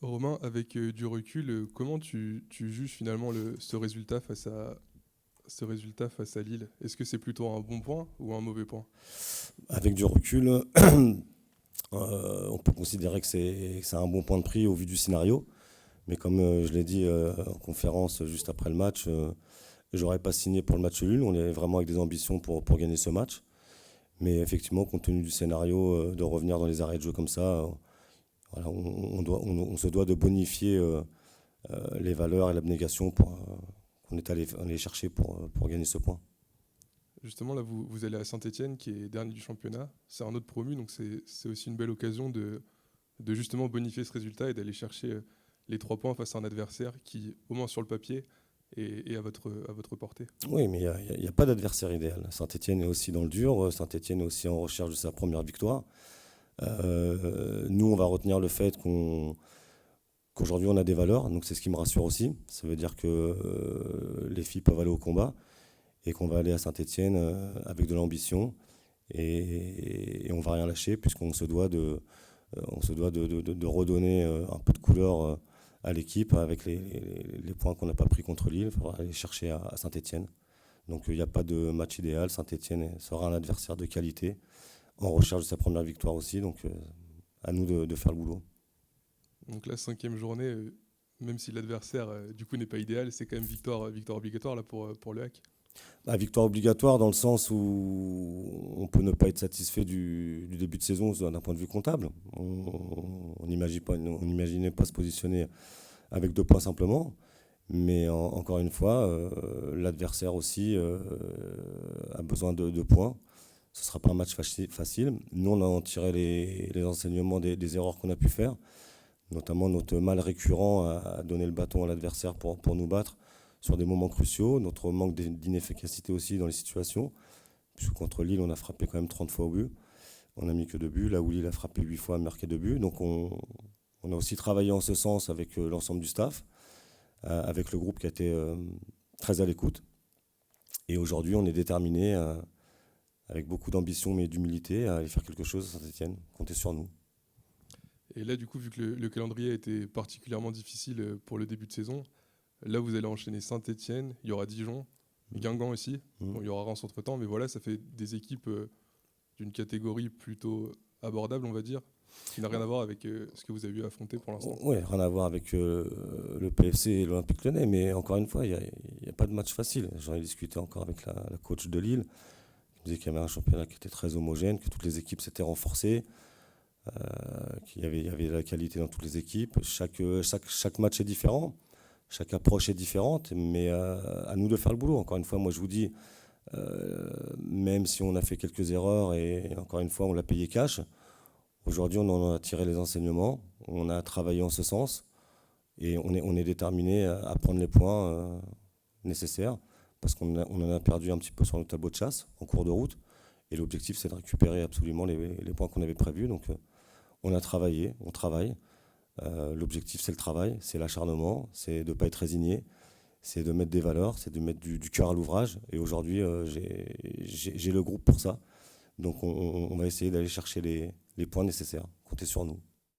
Romain, avec du recul, comment tu juges finalement ce résultat face à Lille? Est-ce que c'est plutôt un bon point ou un mauvais point? Avec du recul, on peut considérer que c'est un bon point de prix au vu du scénario. Mais comme je l'ai dit en conférence juste après le match, j'aurais pas signé pour le match nul. On est vraiment avec des ambitions pour gagner ce match. Mais effectivement, compte tenu du scénario, de revenir dans les arrêts de jeu comme ça, voilà, on se doit de bonifier les valeurs et l'abnégation qu'on est allé chercher pour gagner ce point. Justement, là, vous allez à Saint-Étienne, qui est dernier du championnat. C'est un autre promu, donc c'est aussi une belle occasion de justement bonifier ce résultat et d'aller chercher les 3 points face à un adversaire qui, au moins sur le papier, est à votre portée. Oui, mais il y a pas d'adversaire idéal. Saint-Étienne est aussi dans le dur. Saint-Étienne est aussi en recherche de sa première victoire. Nous, on va retenir le fait qu'aujourd'hui, on a des valeurs. Donc, c'est ce qui me rassure aussi. Ça veut dire que les filles peuvent aller au combat et qu'on va aller à Saint-Étienne avec de l'ambition. Et on ne va rien lâcher puisqu'on se doit de redonner un peu de couleur à l'équipe avec les points qu'on n'a pas pris contre Lille. Il faudra aller chercher à Saint-Étienne. Donc il n'y a pas de match idéal. Saint-Étienne sera un adversaire de qualité en recherche de sa première victoire aussi. Donc à nous de faire le boulot. Donc la 5e journée, même si l'adversaire du coup n'est pas idéal, c'est quand même victoire obligatoire là pour le Hack. La victoire obligatoire dans le sens où on peut ne pas être satisfait du début de saison d'un point de vue comptable. On n'imaginait pas se positionner avec 2 points simplement. Mais encore une fois, l'adversaire aussi a besoin de points. Ce ne sera pas un match facile. Nous, on a en tiré les enseignements des erreurs qu'on a pu faire, notamment notre mal récurrent à donner le bâton à l'adversaire pour nous battre sur des moments cruciaux, notre manque d'inefficacité aussi dans les situations, puisque contre Lille, on a frappé quand même 30 fois au but. On n'a mis que 2 buts, là où Lille a frappé 8 fois, a marqué 2 buts. Donc on a aussi travaillé en ce sens avec l'ensemble du staff, avec le groupe qui a été très à l'écoute. Et aujourd'hui, on est déterminé, avec beaucoup d'ambition mais d'humilité, à aller faire quelque chose à Saint-Étienne. Comptez sur nous. Et là, du coup, vu que le calendrier a été particulièrement difficile pour le début de saison, là, vous allez enchaîner Saint-Étienne, il y aura Dijon, Guingamp aussi. Bon, il y aura Reims entre-temps, mais voilà, ça fait des équipes d'une catégorie plutôt abordable, on va dire, qui n'a rien à voir avec ce que vous avez eu à affronter pour l'instant. Oui, rien à voir avec le PFC et l'Olympique Lyonnais, mais encore une fois, il n'y a pas de match facile. J'en ai discuté encore avec la coach de Lille, qui me disait qu'il y avait un championnat qui était très homogène, que toutes les équipes s'étaient renforcées, qu'il y avait de la qualité dans toutes les équipes. Chaque match est différent, chaque approche est différente, mais à nous de faire le boulot. Encore une fois, moi je vous dis, même si on a fait quelques erreurs et encore une fois on l'a payé cash, aujourd'hui on en a tiré les enseignements, on a travaillé en ce sens et on est déterminé à prendre les points nécessaires parce qu'on en a perdu un petit peu sur notre tableau de chasse en cours de route et l'objectif c'est de récupérer absolument les points qu'on avait prévus. Donc on a travaillé, on travaille. L'objectif c'est le travail, c'est l'acharnement, c'est de ne pas être résigné, c'est de mettre des valeurs, c'est de mettre du cœur à l'ouvrage. Et aujourd'hui, j'ai le groupe pour ça. Donc on va essayer d'aller chercher les points nécessaires. Comptez sur nous.